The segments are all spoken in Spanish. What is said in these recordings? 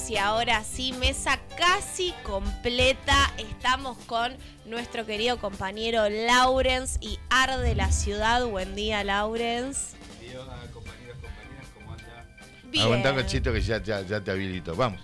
y ahora sí, mesa casi completa. Estamos con nuestro querido compañero Laurens y Arde la Ciudad. Buen día, Laurens. Buen día, compañeras, ¿cómo anda? Bien. Aguantá, Cachito, que ya te habilito. Vamos.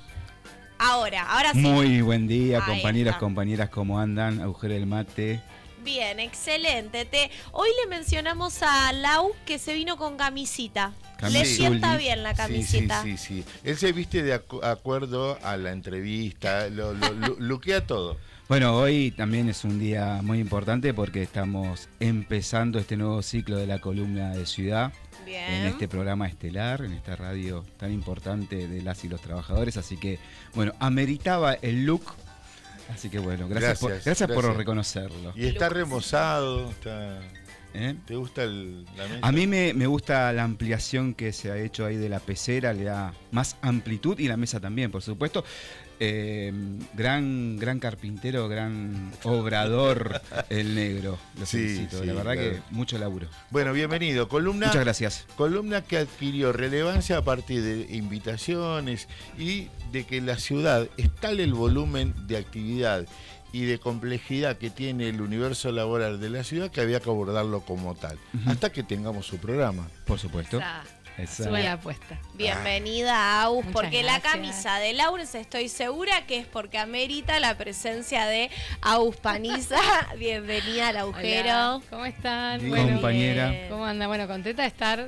Ahora sí. Muy buen día, Ahí compañeras, está. compañeras, ¿cómo andan? Agujero del mate. Bien, excelente. Hoy le mencionamos a Lau que se vino con camisita. Le Camisuli. sienta bien la camisita. Sí. Él se viste de acuerdo a la entrevista, lo luquea todo. Bueno, hoy también es un día muy importante porque estamos empezando este nuevo ciclo de la columna de Ciudad. Bien. En este programa estelar, en esta radio tan importante de las y los trabajadores. Así que, bueno, ameritaba el look. Así que, bueno, gracias por reconocerlo. Y está remozado, está... ¿Eh? ¿Te gusta la mesa? A mí me gusta la ampliación que se ha hecho ahí de la pecera, le da más amplitud, y la mesa también, por supuesto. Gran carpintero, gran obrador el negro. Lo felicito, sí, la verdad claro. que mucho laburo. Bueno, bienvenido. Columna. Muchas gracias. Columna que adquirió relevancia a partir de invitaciones y de que la ciudad es tal el volumen de actividad y de complejidad que tiene el universo laboral de la ciudad que había que abordarlo como tal, hasta que tengamos su programa. Por supuesto. Esa. Buena apuesta. Bienvenida, Agus, Muchas porque la gracias. camisa de Laurens estoy segura que es porque amerita la presencia de Agus Paniza. Bienvenida al agujero. Hola, ¿cómo están? Bien. Bueno, Compañera. ¿cómo anda? Bueno, contenta de estar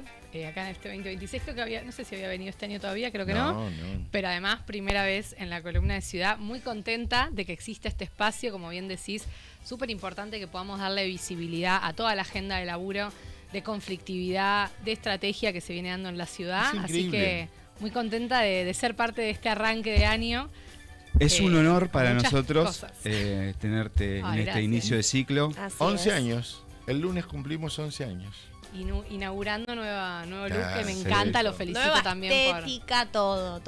acá en este 2026. Creo que no sé si había venido este año todavía, creo que no. Pero además, primera vez en la columna de Ciudad. Muy contenta de que exista este espacio, como bien decís, súper importante que podamos darle visibilidad a toda la agenda de laburo, de conflictividad, de estrategia que se viene dando en la ciudad. Es Así increíble. que muy contenta de ser parte de este arranque de año. Es un honor para muchas nosotros cosas. tenerte Ay, en este gracias. inicio de ciclo. Así 11 es. años. El lunes cumplimos 11 años. Inaugurando nuevo look que me sí, encanta, lo eso. felicito Nueva también estética, todo.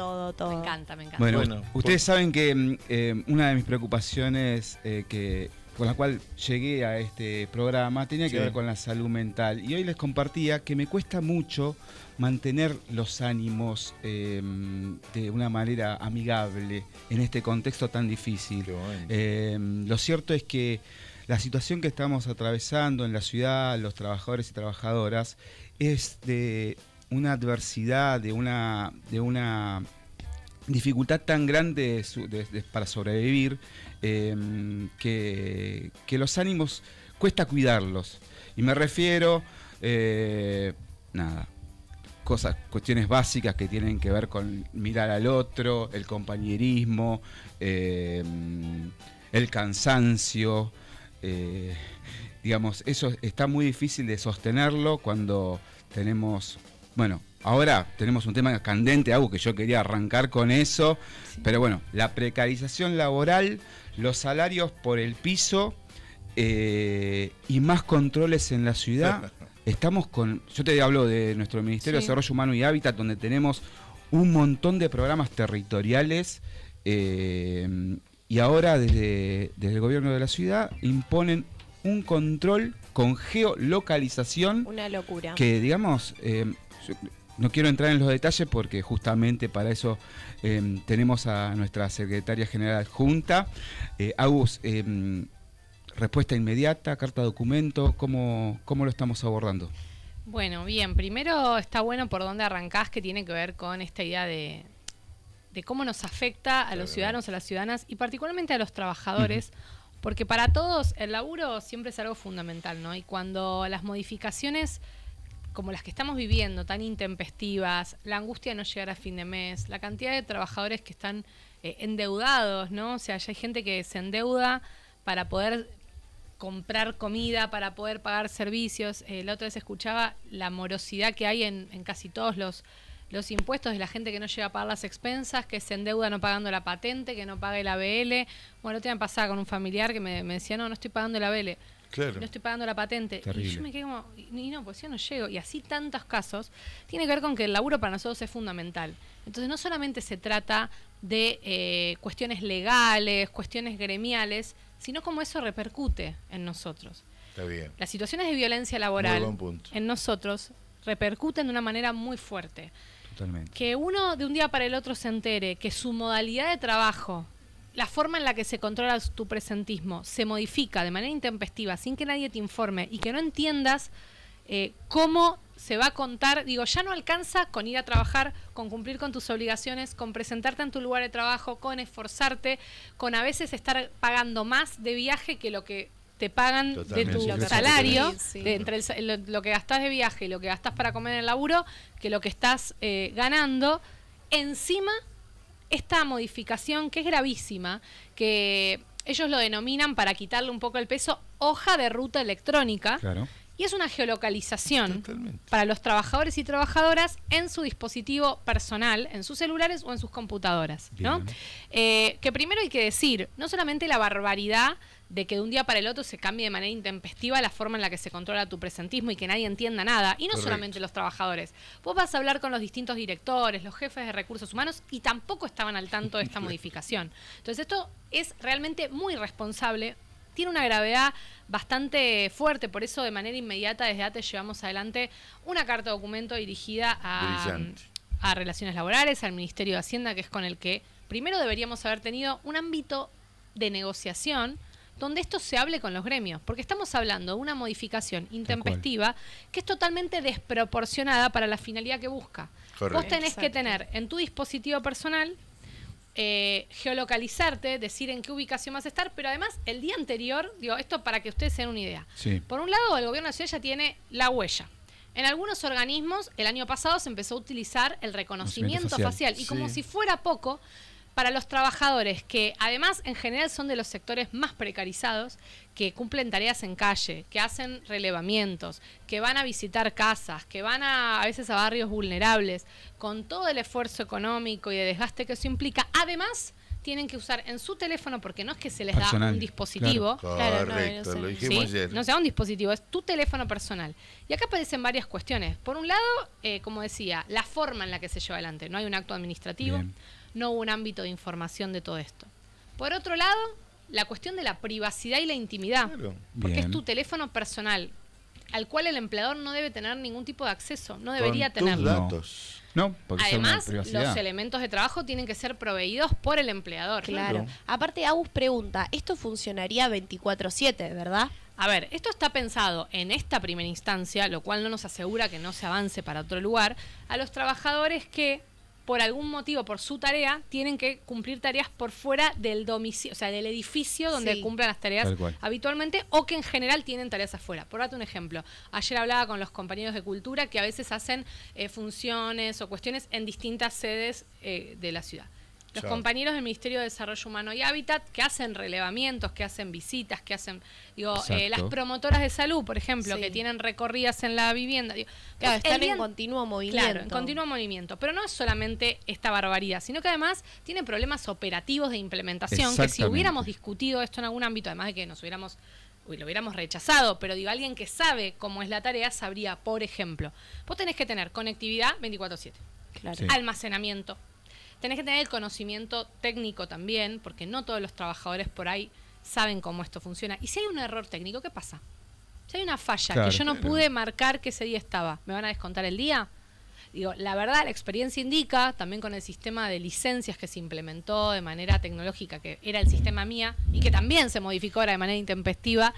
Me encanta. Bueno, ustedes saben que una de mis preocupaciones con la cual llegué a este programa tenía que Sí. ver con la salud mental. Y hoy les compartía que me cuesta mucho mantener los ánimos de una manera amigable en este contexto tan difícil. Qué bueno. Lo cierto es que la situación que estamos atravesando en la ciudad, los trabajadores y trabajadoras, es de una adversidad, de una dificultad tan grande para sobrevivir, que los ánimos cuesta cuidarlos. Y me refiero, cuestiones básicas que tienen que ver con mirar al otro, el compañerismo, el cansancio. Digamos, eso está muy difícil de sostenerlo cuando tenemos, bueno, ahora tenemos un tema candente, algo que yo quería arrancar con eso, sí. Pero bueno, la precarización laboral, los salarios por el piso y más controles en la ciudad. Yo te hablo de nuestro Ministerio de Desarrollo Humano y Hábitat, donde tenemos un montón de programas territoriales. Y ahora desde el gobierno de la ciudad imponen un control con geolocalización. Una locura. Que digamos, no quiero entrar en los detalles porque justamente para eso tenemos a nuestra secretaria general adjunta. Agus, respuesta inmediata, carta documento, ¿cómo lo estamos abordando? Bueno, bien, primero está bueno por dónde arrancás, que tiene que ver con esta idea de cómo nos afecta a los ciudadanos, a las ciudadanas y particularmente a los trabajadores, porque para todos el laburo siempre es algo fundamental, ¿no? Y cuando las modificaciones como las que estamos viviendo, tan intempestivas, la angustia de no llegar a fin de mes, la cantidad de trabajadores que están endeudados, ¿no? O sea, ya hay gente que se endeuda para poder comprar comida, para poder pagar servicios. La otra vez escuchaba la morosidad que hay en casi todos los impuestos de la gente que no llega a pagar las expensas, que se endeuda no pagando la patente, que no paga el ABL. Bueno, el otro día me pasaba con un familiar que me decía, no estoy pagando el ABL, claro. no estoy pagando la patente. Terrible. Y yo me quedé como, y no, pues yo no llego. Y así tantos casos, tiene que ver con que el laburo para nosotros es fundamental. Entonces no solamente se trata de cuestiones legales, cuestiones gremiales, sino cómo eso repercute en nosotros. Está bien. Las situaciones de violencia laboral en nosotros repercuten de una manera muy fuerte. Totalmente. Que uno de un día para el otro se entere que su modalidad de trabajo, la forma en la que se controla tu presentismo, se modifica de manera intempestiva sin que nadie te informe y que no entiendas cómo se va a contar, digo, ya no alcanza con ir a trabajar, con cumplir con tus obligaciones, con presentarte en tu lugar de trabajo, con esforzarte, con a veces estar pagando más de viaje que lo que te pagan Totalmente. de tu Sí, salario, sí. de entre lo que gastás de viaje y lo que gastás para comer en el laburo, que lo que estás ganando. Encima, esta modificación, que es gravísima, que ellos lo denominan, para quitarle un poco el peso, hoja de ruta electrónica. Claro. Y es una geolocalización Totalmente. para los trabajadores y trabajadoras en su dispositivo personal, en sus celulares o en sus computadoras, ¿no? Que primero hay que decir, no solamente la barbaridad de que de un día para el otro se cambie de manera intempestiva la forma en la que se controla tu presentismo y que nadie entienda nada, y no Correcto. solamente los trabajadores. Vos vas a hablar con los distintos directores, los jefes de recursos humanos, y tampoco estaban al tanto de esta modificación. Entonces esto es realmente muy irresponsable, tiene una gravedad bastante fuerte, por eso de manera inmediata desde ATE llevamos adelante una carta documento dirigida Brillante. a Relaciones Laborales, al Ministerio de Hacienda, que es con el que primero deberíamos haber tenido un ámbito de negociación donde esto se hable con los gremios, porque estamos hablando de una modificación intempestiva que es totalmente desproporcionada para la finalidad que busca. Correcto. Vos tenés que Exacto. tener en tu dispositivo personal geolocalizarte, decir en qué ubicación vas a estar, pero además el día anterior, digo, esto para que ustedes se den una idea. Sí. Por un lado, el gobierno de la ciudad ya tiene la huella. En algunos organismos, el año pasado se empezó a utilizar el reconocimiento facial. Y como Sí. si fuera poco, para los trabajadores, que además en general son de los sectores más precarizados, que cumplen tareas en calle, que hacen relevamientos, que van a visitar casas, que van a veces a barrios vulnerables, con todo el esfuerzo económico y de desgaste que eso implica, además tienen que usar en su teléfono, porque no es que se les Personal, da un dispositivo, Claro, no, Correcto, no lo sé. dijimos ¿sí? ayer. No sea un dispositivo, es tu teléfono personal. Y acá aparecen varias cuestiones. Por un lado, como decía, la forma en la que se lleva adelante. No hay un acto administrativo, Bien. no hubo un ámbito de información de todo esto. Por otro lado, la cuestión de la privacidad y la intimidad. Claro. Porque Bien. es tu teléfono personal, al cual el empleador no debe tener ningún tipo de acceso, no debería Con tus tenerlo. datos. No, porque es una Además, privacidad. los elementos de trabajo tienen que ser proveídos por el empleador. Claro. Aparte, Agus pregunta, esto funcionaría 24/7, ¿verdad? A ver, esto está pensado en esta primera instancia, lo cual no nos asegura que no se avance para otro lugar, a los trabajadores que, por algún motivo, por su tarea, tienen que cumplir tareas por fuera del domicilio, o sea, del edificio donde Sí. cumplan las tareas Tal cual. habitualmente, o que en general tienen tareas afuera. Por darte un ejemplo, ayer hablaba con los compañeros de Cultura que a veces hacen funciones o cuestiones en distintas sedes de la ciudad. Los Chao. compañeros del Ministerio de Desarrollo Humano y Hábitat que hacen relevamientos, que hacen visitas, que hacen, digo, Exacto. las promotoras de salud, por ejemplo, Sí. que tienen recorridas en la vivienda. Digo, Claro, el están día- en continuo movimiento. Claro, en continuo movimiento. Pero no es solamente esta barbaridad, sino que además tiene problemas operativos de implementación, que si Exactamente. hubiéramos discutido esto en algún ámbito, además de que lo hubiéramos rechazado, pero digo, alguien que sabe cómo es la tarea sabría, por ejemplo, vos tenés que tener conectividad 24/7, Claro. Sí. almacenamiento, tenés que tener el conocimiento técnico también, porque no todos los trabajadores por ahí saben cómo esto funciona. Y si hay un error técnico, ¿qué pasa? Si hay una falla Claro, que yo no claro. pude marcar que ese día estaba, ¿me van a descontar el día? Digo, la verdad, la experiencia indica, también con el sistema de licencias que se implementó de manera tecnológica, que era el sistema MIA, y que también se modificó ahora de manera intempestiva,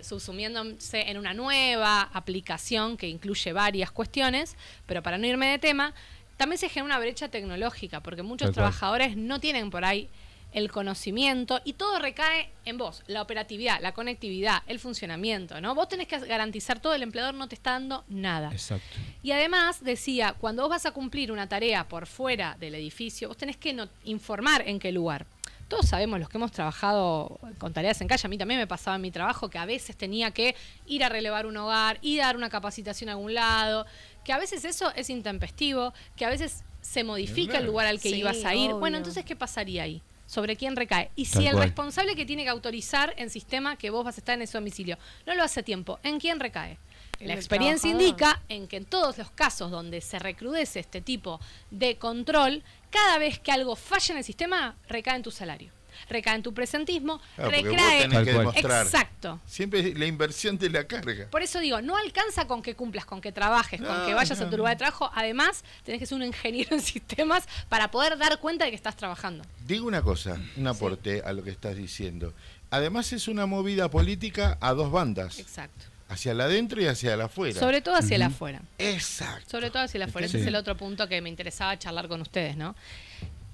subsumiéndose en una nueva aplicación que incluye varias cuestiones, pero para no irme de tema, también se genera una brecha tecnológica, porque muchos Tal cual. trabajadores no tienen por ahí el conocimiento y todo recae en vos, la operatividad, la conectividad, el funcionamiento, ¿no? Vos tenés que garantizar todo, el empleador no te está dando nada. Exacto. Y además, decía, cuando vos vas a cumplir una tarea por fuera del edificio, vos tenés que informar en qué lugar. Todos sabemos, los que hemos trabajado con tareas en calle, a mí también me pasaba en mi trabajo que a veces tenía que ir a relevar un hogar, ir a dar una capacitación a algún lado, que a veces eso es intempestivo, que a veces se modifica el lugar al que Sí, ibas a ir. obvio. Bueno, entonces, ¿qué pasaría ahí? ¿Sobre quién recae? Y si Tal el cual. responsable que tiene que autorizar en sistema que vos vas a estar en ese domicilio no lo hace a tiempo, ¿en quién recae? En La el experiencia trabajador. indica en que en todos los casos donde se recrudece este tipo de control, cada vez que algo falla en el sistema, recae en tu salario. recae en tu presentismo, Claro, porque vos recae... tenés que Tal cual. demostrar. Exacto. Siempre la inversión de la carga. Por eso digo, no alcanza con que cumplas, con que trabajes, con No, que vayas a no, tu lugar de trabajo. Además, tenés que ser un ingeniero en sistemas para poder dar cuenta de que estás trabajando. Digo una cosa, un aporte a lo que estás diciendo. Además es una movida política a dos bandas, Exacto. hacia el adentro y hacia el afuera. Sobre todo hacia el afuera. Exacto. Sobre todo hacia el afuera. Ese Sí. es el otro punto que me interesaba charlar con ustedes, ¿no?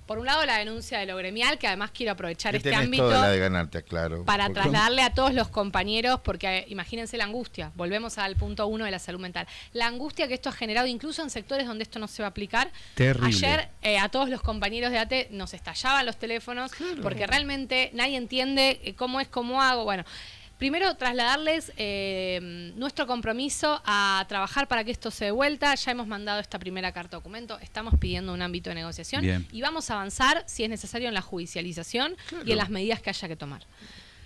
Por un lado, la denuncia de lo gremial, que además quiero aprovechar Que este tenés ámbito toda la de ganarte, claro. para Porque- trasladarle a todos los compañeros, porque imagínense la angustia. Volvemos al punto 1 de la salud mental. La angustia que esto ha generado, incluso en sectores donde esto no se va a aplicar. Terrible. Ayer a todos los compañeros de ATE nos estallaban los teléfonos, porque realmente nadie entiende cómo es, cómo hago. Bueno, primero trasladarles nuestro compromiso a trabajar para que esto se dé vuelta. Ya hemos mandado esta primera carta documento, estamos pidiendo un ámbito de negociación Bien. y vamos a avanzar, si es necesario, en la judicialización Claro. y en las medidas que haya que tomar.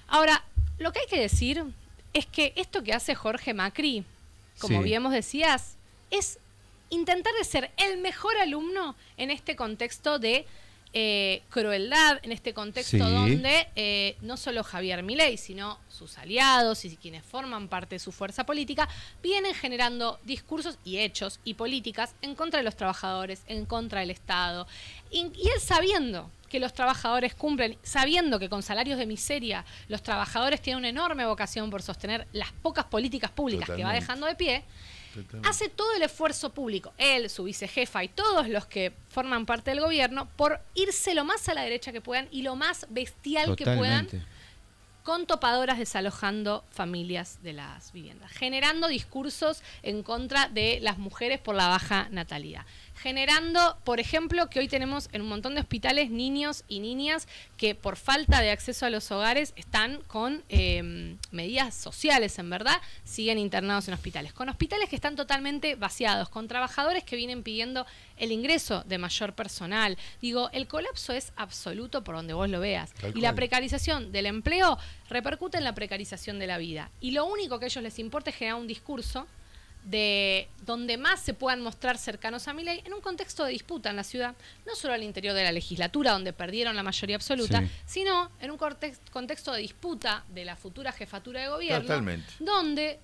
Ahora, lo que hay que decir es que esto que hace Jorge Macri, como Sí. bien vos decías, es intentar de ser el mejor alumno en este contexto de crueldad, en este contexto Sí. donde no solo Javier Milei, sino sus aliados y quienes forman parte de su fuerza política, vienen generando discursos y hechos y políticas en contra de los trabajadores, en contra del Estado. Y él sabiendo que los trabajadores cumplen, sabiendo que con salarios de miseria los trabajadores tienen una enorme vocación por sostener las pocas políticas públicas que va Totalmente. dejando de pie, Totalmente. hace todo el esfuerzo público, él, su vicejefa y todos los que forman parte del gobierno, por irse lo más a la derecha que puedan y lo más bestial que puedan, Totalmente. con topadoras desalojando familias de las viviendas, generando discursos en contra de las mujeres por la baja natalidad. Generando, por ejemplo, que hoy tenemos en un montón de hospitales niños y niñas que por falta de acceso a los hogares están con medidas sociales, en verdad, siguen internados en hospitales. Con hospitales que están totalmente vaciados, con trabajadores que vienen pidiendo el ingreso de mayor personal. Digo, el colapso es absoluto por donde vos lo veas. Tal Y la cual. precarización del empleo repercute en la precarización de la vida. Y lo único que a ellos les importa es generar un discurso de donde más se puedan mostrar cercanos a Milei en un contexto de disputa en la ciudad, no solo al interior de la legislatura, donde perdieron la mayoría absoluta, Sí. sino en un contexto de disputa de la futura jefatura de gobierno, Totalmente. donde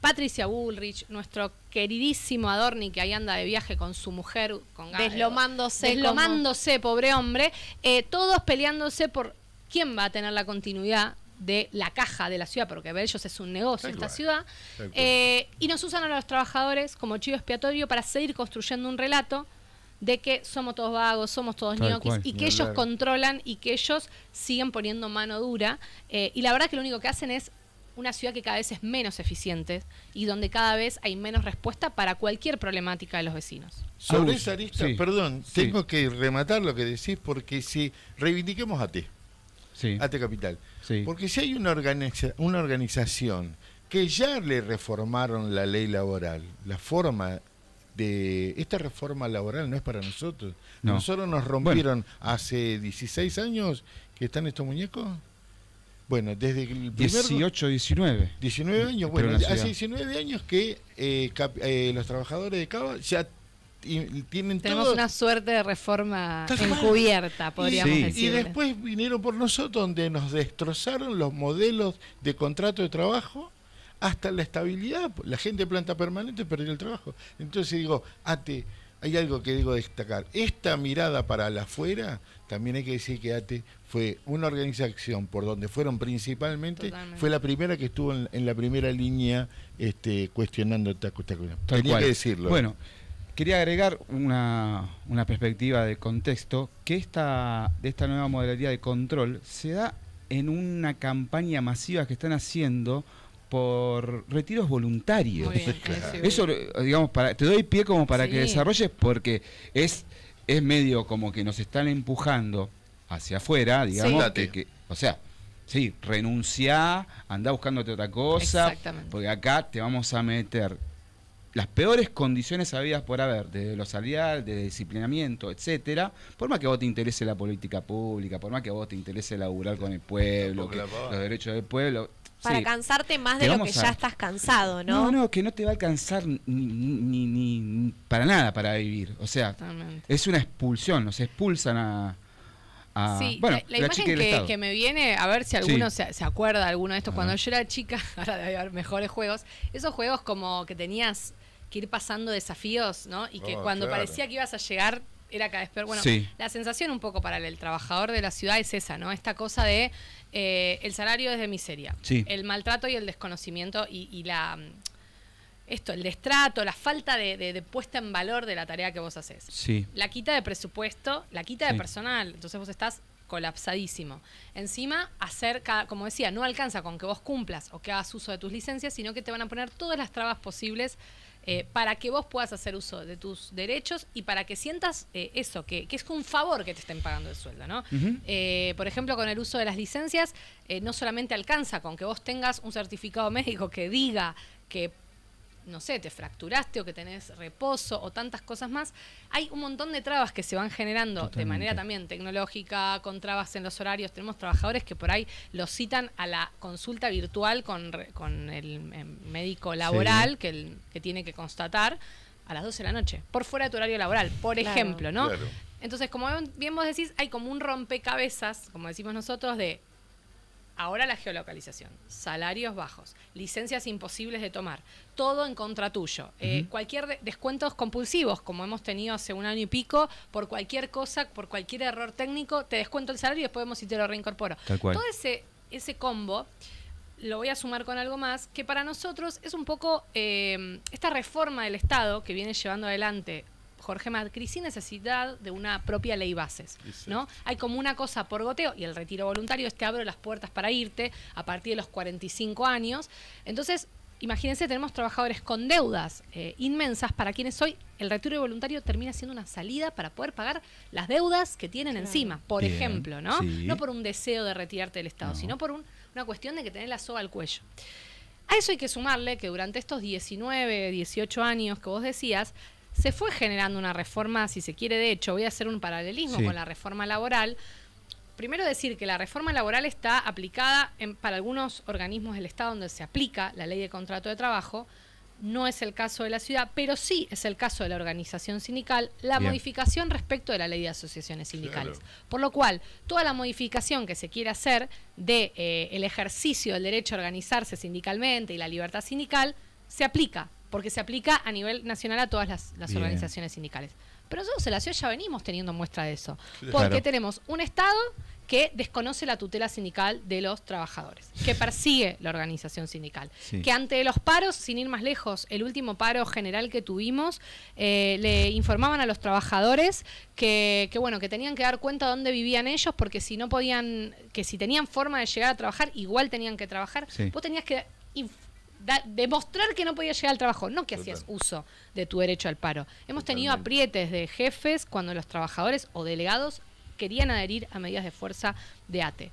Patricia Bullrich, nuestro queridísimo Adorni, que ahí anda de viaje con su mujer, con deslomándose, pobre hombre, todos peleándose por quién va a tener la continuidad de la caja de la ciudad, porque para ellos es un negocio Tal esta cual. ciudad, Tal cual. y nos usan a los trabajadores como chivo expiatorio para seguir construyendo un relato de que somos todos vagos, somos todos Tal ñoquis, cual. y Ni que ellos hablar. controlan y que ellos siguen poniendo mano dura, y la verdad que lo único que hacen es una ciudad que cada vez es menos eficiente y donde cada vez hay menos respuesta para cualquier problemática de los vecinos. Sobre Agus, esa arista, sí, perdón, sí. tengo que rematar lo que decís porque si reivindiquemos ATE, Sí. ATE Capital, Sí. porque si hay una organización que ya le reformaron la ley laboral, la forma de esta reforma laboral no es para nosotros. No. Nosotros nos rompieron hace 16 años que están estos muñecos. Bueno, desde el primer 18, 19. 19 años, Pero bueno, en la hace ciudad. 19 años que los trabajadores de Cava ya tienen Tenemos todo. una suerte de reforma Tal cual. encubierta, podríamos Sí. Y decir. después vinieron por nosotros donde nos destrozaron los modelos de contrato de trabajo hasta la estabilidad. La gente de planta permanente perdió el trabajo. Entonces digo, ATE, hay algo que digo destacar. Esta mirada para la afuera, también hay que decir que ATE fue una organización por donde fueron principalmente, Totalmente. fue la primera que estuvo en la primera línea cuestionando esta cuestión. Tal Tenía cual. que decirlo. Bueno, quería agregar una perspectiva de contexto, que de esta nueva modalidad de control se da en una campaña masiva que están haciendo por retiros voluntarios. Muy bien, Eso, digamos, te doy pie como para que Sí. desarrolles, porque es medio como que nos están empujando hacia afuera, digamos, Sí. o sea, sí, renunciá, andá buscándote otra cosa, Exactamente. porque acá te vamos a meter las peores condiciones habidas por haber, de lo salarial, de disciplinamiento, etcétera, por más que a vos te interese la política pública, por más que a vos te interese laburar con el pueblo, Tampoco la pavada. los derechos del pueblo. Para sí. cansarte más Te de lo vamos que a- ya estás cansado, ¿no? No, que no te va a alcanzar ni para nada para vivir. O sea, Totalmente. es una expulsión, nos expulsan Sí, bueno, la la imagen chica del Estado. que me viene, a ver si alguno Sí. se acuerda de alguno de estos. A Cuando ver. yo era chica, ahora debe haber mejores juegos, esos juegos como que tenías que ir pasando desafíos, ¿no? Y que cuando Claro. parecía que ibas a llegar era cada vez peor. Bueno, Sí. la sensación un poco para el trabajador de la ciudad es esa, ¿no? Esta cosa de el salario es de miseria, Sí. el maltrato y el desconocimiento y el destrato, la falta de puesta en valor de la tarea que vos haces. Sí. La quita de presupuesto, la quita de Sí. personal, entonces vos estás colapsadísimo. Encima, como decía, no alcanza con que vos cumplas o que hagas uso de tus licencias, sino que te van a poner todas las trabas posibles para que vos puedas hacer uso de tus derechos y para que sientas eso, que es un favor que te estén pagando el sueldo, ¿no? Ujú. Por ejemplo, con el uso de las licencias, no solamente alcanza con que vos tengas un certificado médico que diga que no sé, te fracturaste o que tenés reposo o tantas cosas más, hay un montón de trabas que se van generando de Totalmente. manera también tecnológica, con trabas en los horarios. Tenemos trabajadores que por ahí los citan a la consulta virtual con el médico laboral que tiene que constatar a las 12 de la noche, por fuera de tu horario laboral, por Claro. ejemplo, ¿no? Claro. Entonces, como bien vos decís, hay como un rompecabezas, como decimos nosotros, de ahora la geolocalización, salarios bajos, licencias imposibles de tomar, todo en contra tuyo. Cualquier descuentos compulsivos, como hemos tenido hace un año y pico, por cualquier cosa, por cualquier error técnico, te descuento el salario y después vemos si te lo reincorporo. Tal cual. Todo ese combo lo voy a sumar con algo más, que para nosotros es un poco esta reforma del Estado que viene llevando adelante Jorge Macri sin necesidad de una propia ley bases, ¿no? Hay como una cosa por goteo y el retiro voluntario te abre las puertas para irte a partir de los 45 años. Entonces, imagínense, tenemos trabajadores con deudas inmensas para quienes hoy el retiro voluntario termina siendo una salida para poder pagar las deudas que tienen encima, por Bien, ejemplo, ¿no? sí. No por un deseo de retirarte del Estado, No. sino por una cuestión de que tenés la soga al cuello. A eso hay que sumarle que durante estos 19, 18 años que vos decías, se fue generando una reforma, si se quiere, de hecho, voy a hacer un paralelismo Sí. con la reforma laboral. Primero decir que la reforma laboral está aplicada para algunos organismos del Estado donde se aplica la ley de contrato de trabajo. No es el caso de la ciudad, pero sí es el caso de la organización sindical, la Bien. modificación respecto de la ley de asociaciones sindicales. Claro. Por lo cual, toda la modificación que se quiere hacer de el ejercicio del derecho a organizarse sindicalmente y la libertad sindical se aplica, porque se aplica a nivel nacional a todas las Bien. organizaciones sindicales. Pero nosotros en la ciudad ya venimos teniendo muestra de eso, Claro. porque tenemos un Estado que desconoce la tutela sindical de los trabajadores, que persigue la organización sindical, Sí. que ante los paros, sin ir más lejos, el último paro general que tuvimos, le informaban a los trabajadores que tenían que dar cuenta de dónde vivían ellos, porque si no podían, que si tenían forma de llegar a trabajar, igual tenían que trabajar. Sí. Vos tenías que demostrar que no podías llegar al trabajo, no que hacías uso de tu derecho al paro. Hemos tenido Totalmente. aprietes de jefes cuando los trabajadores o delegados querían adherir a medidas de fuerza de ATE.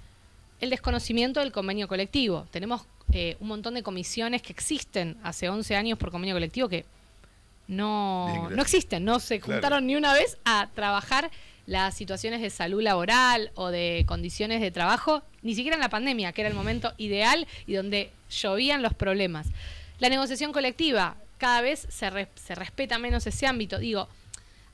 El desconocimiento del convenio colectivo. Tenemos un montón de comisiones que existen hace 11 años por convenio colectivo que Bien, no gracias. existen, no se Claro. juntaron ni una vez a trabajar las situaciones de salud laboral o de condiciones de trabajo, ni siquiera en la pandemia, que era el momento ideal y donde llovían los problemas. La negociación colectiva, cada vez se respeta menos ese ámbito. Digo,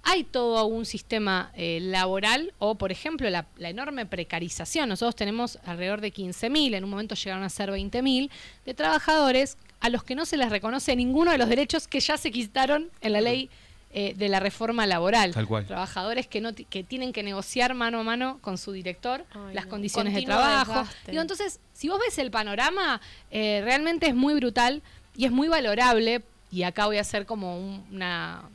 hay todo un sistema laboral o, por ejemplo, la enorme precarización. Nosotros tenemos alrededor de 15.000, en un momento llegaron a ser 20.000, de trabajadores a los que no se les reconoce ninguno de los derechos que ya se quitaron en la ley de la reforma laboral. Tal cual. Trabajadores que tienen que negociar mano a mano con su director Ay, las no. condiciones de Continuo trabajo. desgaste. Digo, entonces, si vos ves el panorama, realmente es muy brutal y es muy valorable, y acá voy a hacer como una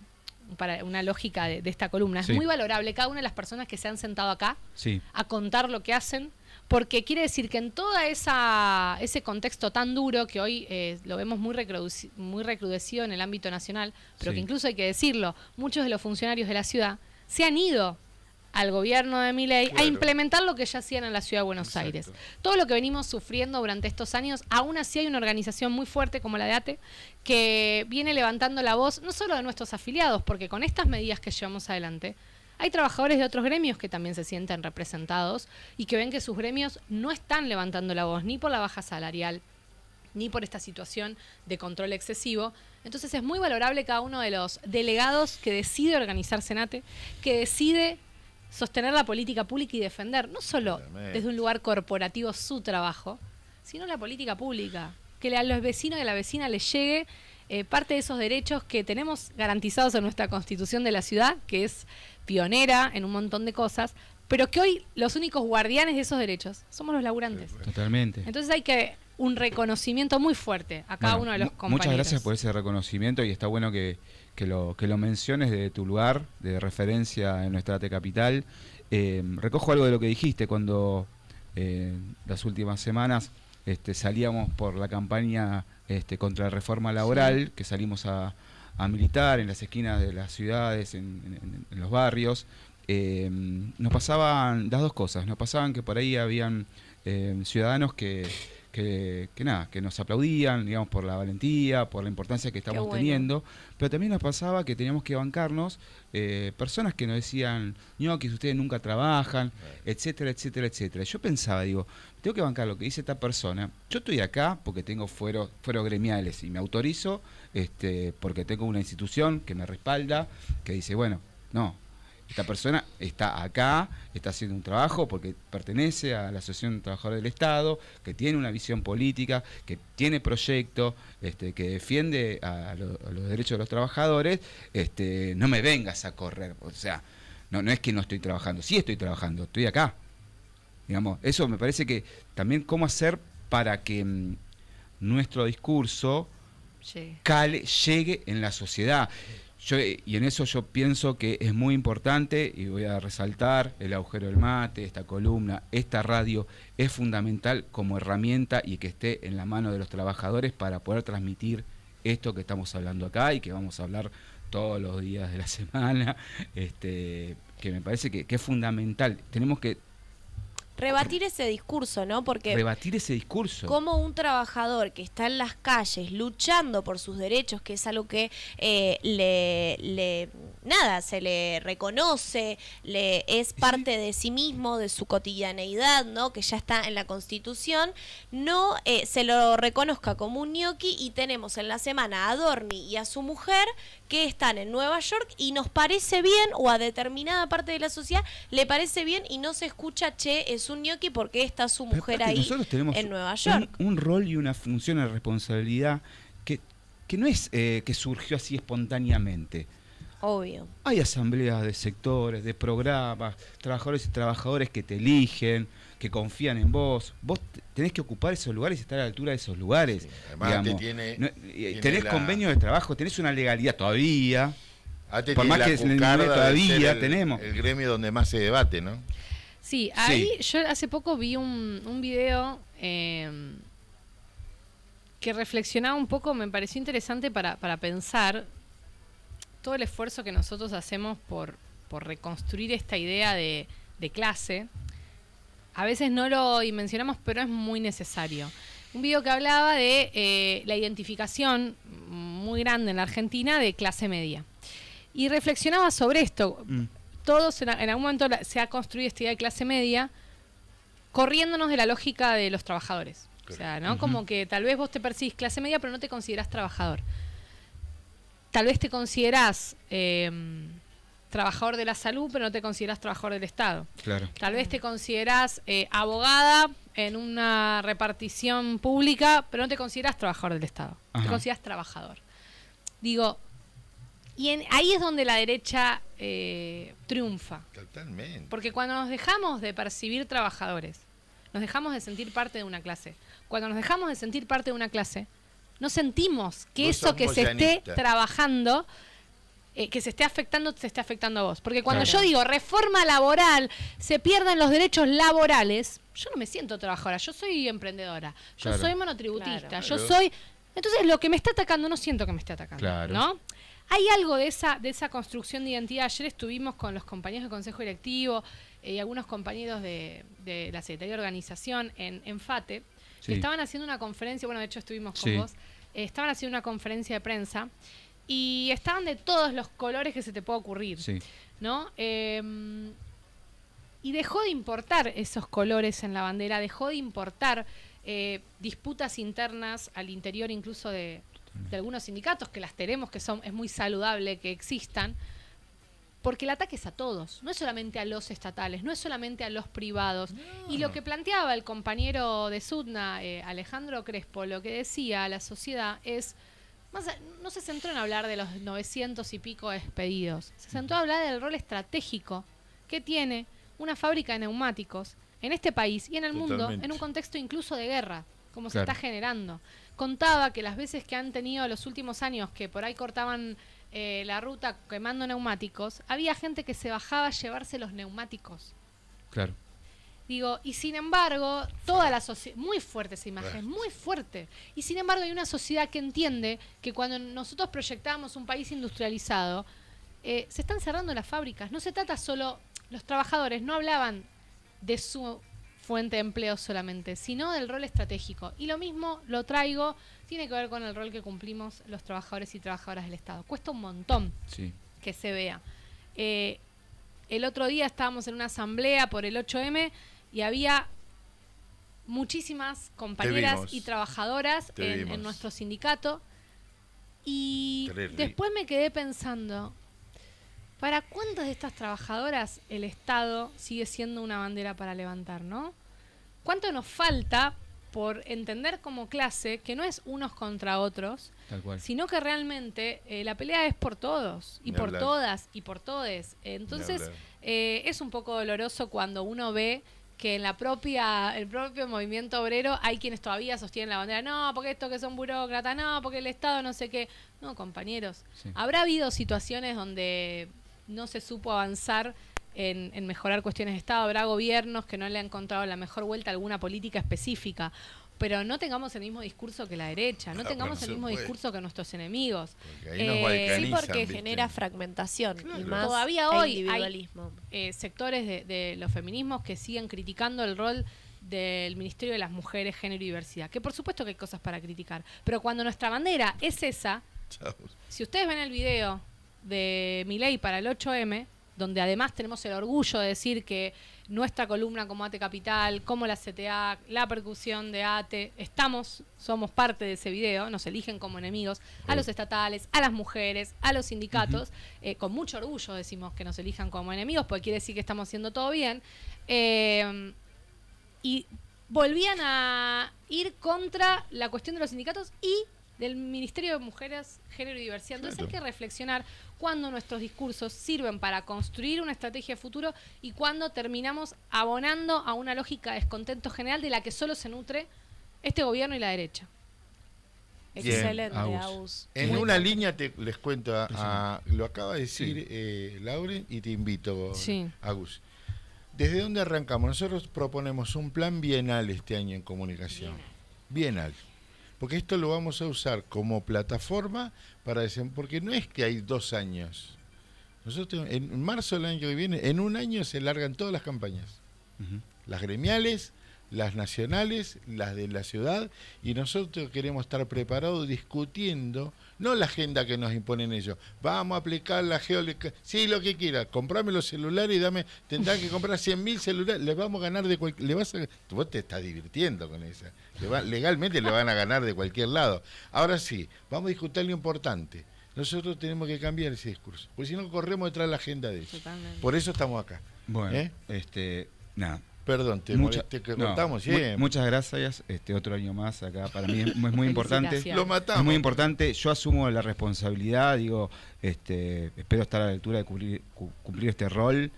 lógica de esta columna, es Sí. muy valorable cada una de las personas que se han sentado acá Sí. a contar lo que hacen, porque quiere decir que en todo ese contexto tan duro que hoy lo vemos muy recrudecido en el ámbito nacional, pero Sí. que incluso hay que decirlo, muchos de los funcionarios de la ciudad se han ido al gobierno de Milei a Claro. implementar lo que ya hacían en la ciudad de Buenos Exacto. Aires. Todo lo que venimos sufriendo durante estos años, aún así hay una organización muy fuerte como la de ATE que viene levantando la voz, no solo de nuestros afiliados, porque con estas medidas que llevamos adelante, hay trabajadores de otros gremios que también se sienten representados y que ven que sus gremios no están levantando la voz ni por la baja salarial, ni por esta situación de control excesivo. Entonces es muy valorable cada uno de los delegados que decide organizarse en ATE, que decide sostener la política pública y defender, no solo Totalmente. desde un lugar corporativo su trabajo, sino la política pública. Que a los vecinos y a la vecina les llegue parte de esos derechos que tenemos garantizados en nuestra Constitución de la ciudad, que es pionera en un montón de cosas, pero que hoy los únicos guardianes de esos derechos somos los laburantes. Totalmente. Entonces hay que un reconocimiento muy fuerte a cada Bueno, uno de los compañeros. Muchas gracias por ese reconocimiento y está bueno que lo menciones de tu lugar de referencia en nuestra capital. Recojo algo de lo que dijiste cuando las últimas semanas salíamos por la campaña contra la reforma laboral, que salimos a militar en las esquinas de las ciudades, en los barrios. Nos pasaban las dos cosas. Nos pasaban que por ahí habían ciudadanos que nos aplaudían, digamos, por la valentía, por la importancia que estamos teniendo, pero también nos pasaba que teníamos que bancarnos personas que nos decían, ñoquis, ustedes nunca trabajan, etcétera, etcétera, etcétera. Yo pensaba, digo, tengo que bancar lo que dice esta persona. Yo estoy acá porque tengo fueros gremiales y me autorizo porque tengo una institución que me respalda, que dice, bueno, no, esta persona está acá, está haciendo un trabajo porque pertenece a la Asociación de Trabajadores del Estado, que tiene una visión política, que tiene proyecto, que defiende a los derechos de los trabajadores. No me vengas a correr, o sea, no es que no estoy trabajando, sí estoy trabajando, estoy acá. Digamos, eso me parece que también cómo hacer para que nuestro discurso llegue en la sociedad. Y en eso yo pienso que es muy importante, y voy a resaltar el agujero del mate, esta columna, esta radio, es fundamental como herramienta y que esté en la mano de los trabajadores para poder transmitir esto que estamos hablando acá y que vamos a hablar todos los días de la semana, que me parece que es fundamental. Tenemos que rebatir ese discurso, ¿no? Porque rebatir ese discurso. Como un trabajador que está en las calles luchando por sus derechos, que es algo que se le reconoce, es parte de sí mismo, de su cotidianeidad, ¿no? Que ya está en la Constitución, no se lo reconozca como un ñoqui, y tenemos en la semana a Dorni y a su mujer que están en Nueva York y nos parece bien, o a determinada parte de la sociedad le parece bien, y no se escucha, che, es un ñoqui porque está su mujer ahí en Nueva York. Un rol y una función de responsabilidad que no es que surgió así espontáneamente. Obvio. Hay asambleas de sectores, de programas, trabajadores y trabajadoras que te eligen, que confían en vos. Vos tenés que ocupar esos lugares y estar a la altura de esos lugares. Sí, además tenés convenio de trabajo, tenés una legalidad todavía. Por más que todavía tenemos. El gremio donde más se debate, ¿no? Sí, ahí yo hace poco vi un video que reflexionaba un poco, me pareció interesante para pensar todo el esfuerzo que nosotros hacemos por reconstruir esta idea de clase. A veces no lo mencionamos, pero es muy necesario. Un video que hablaba de la identificación muy grande en la Argentina de clase media. Y reflexionaba sobre esto. Todos en algún momento se ha construido esta idea de clase media corriéndonos de la lógica de los trabajadores. O sea, ¿no? Como que tal vez vos te percibís clase media, pero no te considerás trabajador. Tal vez te considerás trabajador de la salud, pero no te considerás trabajador del Estado. Claro. Tal vez te considerás abogada en una repartición pública, pero no te considerás trabajador del Estado. Ajá. Te considerás trabajador. Digo, y ahí es donde la derecha triunfa. Totalmente. Porque cuando nos dejamos de percibir trabajadores, nos dejamos de sentir parte de una clase. Cuando nos dejamos de sentir parte de una clase, no sentimos que Vos eso sos que se esté moyanista. trabajando, que se esté afectando a vos. Porque cuando Claro. yo digo reforma laboral, se pierden los derechos laborales, yo no me siento trabajadora, yo soy emprendedora, yo Claro. soy monotributista, Claro. yo soy... Entonces lo que me está atacando no siento que me esté atacando, Claro. ¿no? Hay algo de esa construcción de identidad. Ayer estuvimos con los compañeros del Consejo Directivo y algunos compañeros de la Secretaría de Organización en FATE, Sí. que estaban haciendo una conferencia, bueno, de hecho estuvimos con Sí. vos, estaban haciendo una conferencia de prensa y estaban de todos los colores que se te pueda ocurrir, Sí. ¿no? Y dejó de importar esos colores en la bandera, dejó de importar disputas internas al interior incluso de algunos sindicatos, que las tenemos, es muy saludable que existan, porque el ataque es a todos, no es solamente a los estatales, no es solamente a los privados. Y lo que planteaba el compañero de SUTNA, Alejandro Crespo, lo que decía a la sociedad es, no se centró en hablar de los 900 y pico despedidos, se centró a hablar del rol estratégico que tiene una fábrica de neumáticos en este país y en el mundo, en un contexto incluso de guerra, como se está generando. Contaba que las veces que han tenido los últimos años que por ahí cortaban la ruta quemando neumáticos, había gente que se bajaba a llevarse los neumáticos. Claro. Digo, y sin embargo, toda la sociedad, muy fuerte esa imagen, muy fuerte. Y sin embargo hay una sociedad que entiende que cuando nosotros proyectamos un país industrializado, se están cerrando las fábricas. No se trata solo, los trabajadores no hablaban de su fuente de empleo solamente, sino del rol estratégico. Y lo mismo lo traigo, tiene que ver con el rol que cumplimos los trabajadores y trabajadoras del Estado. Cuesta un montón que se vea. El otro día estábamos en una asamblea por el 8M y había muchísimas compañeras y trabajadoras en nuestro sindicato. Y después me quedé pensando, ¿para cuántas de estas trabajadoras el Estado sigue siendo una bandera para levantar, no? ¿Cuánto nos falta por entender como clase que no es unos contra otros, sino que realmente la pelea es por todos, y por todas, y por todes? Entonces, es un poco doloroso cuando uno ve que en el propio movimiento obrero hay quienes todavía sostienen la bandera, no, porque estos que son burócratas, no, porque el Estado no sé qué. No, compañeros, habrá habido situaciones donde no se supo avanzar en mejorar cuestiones de Estado, habrá gobiernos que no le han encontrado la mejor vuelta a alguna política específica, pero no tengamos el mismo discurso que la derecha, no tengamos el mismo discurso que nuestros enemigos. Sí, porque genera fragmentación y más todavía hoy individualismo. Hay sectores de los feminismos que siguen criticando el rol del Ministerio de las Mujeres, Género y Diversidad, que por supuesto que hay cosas para criticar, pero cuando nuestra bandera es esa, si ustedes ven el video de Milei para el 8M, donde además tenemos el orgullo de decir que nuestra columna como ATE Capital, como la CTA, la percusión de ATE, somos parte de ese video, nos eligen como enemigos, a los estatales, a las mujeres, a los sindicatos, con mucho orgullo decimos que nos elijan como enemigos, porque quiere decir que estamos haciendo todo bien, y volvían a ir contra la cuestión de los sindicatos y del Ministerio de Mujeres, Género y Diversidad. Entonces hay que reflexionar cuándo nuestros discursos sirven para construir una estrategia de futuro y cuándo terminamos abonando a una lógica de descontento general de la que solo se nutre este gobierno y la derecha. Excelente, Agus. En una línea les cuento, lo acaba de decir Lauren, y te invito, Agus. ¿Desde dónde arrancamos? Nosotros proponemos un plan bienal este año en comunicación. Bienal. Porque esto lo vamos a usar como plataforma porque no es que hay 2 años. Nosotros en marzo del año que viene, en un año se largan todas las campañas. Las gremiales, las nacionales, las de la ciudad, y nosotros queremos estar preparados discutiendo, no la agenda que nos imponen ellos. Vamos a aplicar la sí, lo que quiera, comprame los celulares y tendrán que comprar 100.000 celulares, les vamos a ganar de cualquier, vos te estás divirtiendo con esa. Legalmente le van a ganar de cualquier lado. Ahora sí, vamos a discutir lo importante. Nosotros tenemos que cambiar ese discurso, porque si no corremos detrás de la agenda de ellos. Totalmente. Por eso estamos acá. Bueno, nada. Perdón, te contamos siempre. Muchas gracias. Otro año más acá para mí es muy importante. Lo matamos. Es muy importante. Yo asumo la responsabilidad, espero estar a la altura de cumplir este rol.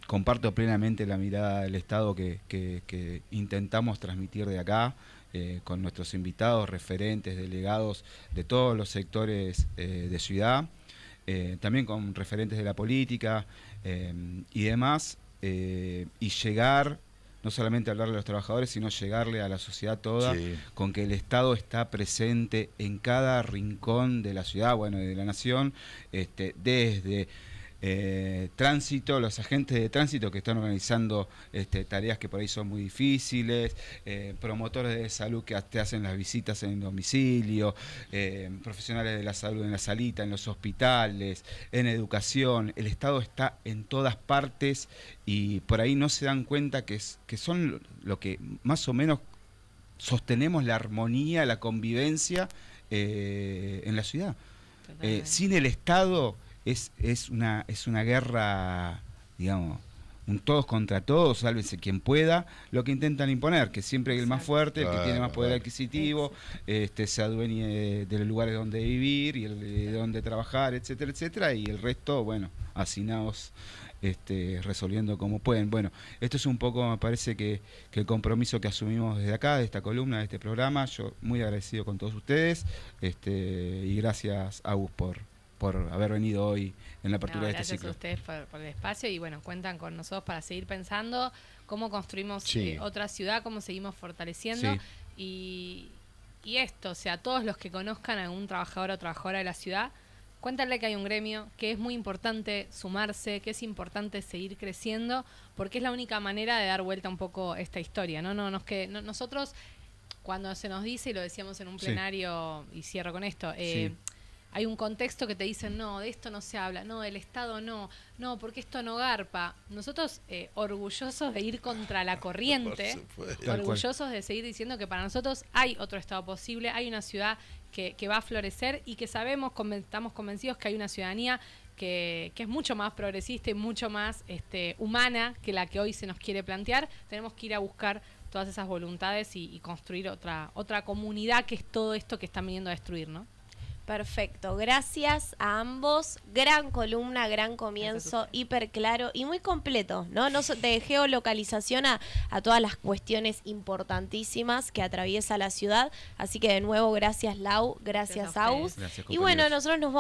Comparto plenamente la mirada del Estado que intentamos transmitir de acá, con nuestros invitados, referentes, delegados de todos los sectores de ciudad, también con referentes de la política y demás. Y llegar, no solamente a hablarle a los trabajadores, sino llegarle a la sociedad toda, con que el Estado está presente en cada rincón de la ciudad, y de la nación, desde tránsito, los agentes de tránsito que están organizando tareas que por ahí son muy difíciles, promotores de salud que te hacen las visitas en el domicilio, profesionales de la salud en la salita, en los hospitales, en educación. El Estado está en todas partes y por ahí no se dan cuenta que son lo que más o menos sostenemos la armonía, la convivencia en la ciudad. Sin el Estado es una guerra, digamos, un todos contra todos, sálvese quien pueda, lo que intentan imponer, que siempre el más fuerte, el que tiene más poder adquisitivo, se adueñe de los lugares donde vivir y de donde trabajar, etcétera, etcétera, y el resto, bueno, hacinados resolviendo como pueden. Bueno, esto es un poco, me parece que el compromiso que asumimos desde acá, de esta columna, de este programa. Yo muy agradecido con todos ustedes, y gracias, Agus, por haber venido hoy en la apertura de este ciclo. Gracias a ustedes por el espacio y bueno, cuentan con nosotros para seguir pensando cómo construimos otra ciudad, cómo seguimos fortaleciendo y esto, o sea, todos los que conozcan a algún trabajador o trabajadora de la ciudad, cuéntanle que hay un gremio, que es muy importante sumarse, que es importante seguir creciendo, porque es la única manera de dar vuelta un poco esta historia, ¿no? Nosotros, cuando se nos dice, y lo decíamos en un plenario, y cierro con esto, hay un contexto que te dicen, no, de esto no se habla, no, del Estado no, porque esto no garpa. Nosotros, orgullosos de ir contra la corriente, orgullosos de seguir diciendo que para nosotros hay otro Estado posible, hay una ciudad que va a florecer y que estamos convencidos que hay una ciudadanía que es mucho más progresista y mucho más humana que la que hoy se nos quiere plantear. Tenemos que ir a buscar todas esas voluntades y construir otra comunidad, que es todo esto que están viniendo a destruir, ¿no? Perfecto, gracias a ambos. Gran columna, gran comienzo, hiper claro y muy completo, ¿no? De geolocalización a todas las cuestiones importantísimas que atraviesa la ciudad. Así que de nuevo, gracias Lau, gracias Aus. Gracias, y bueno, nosotros nos vamos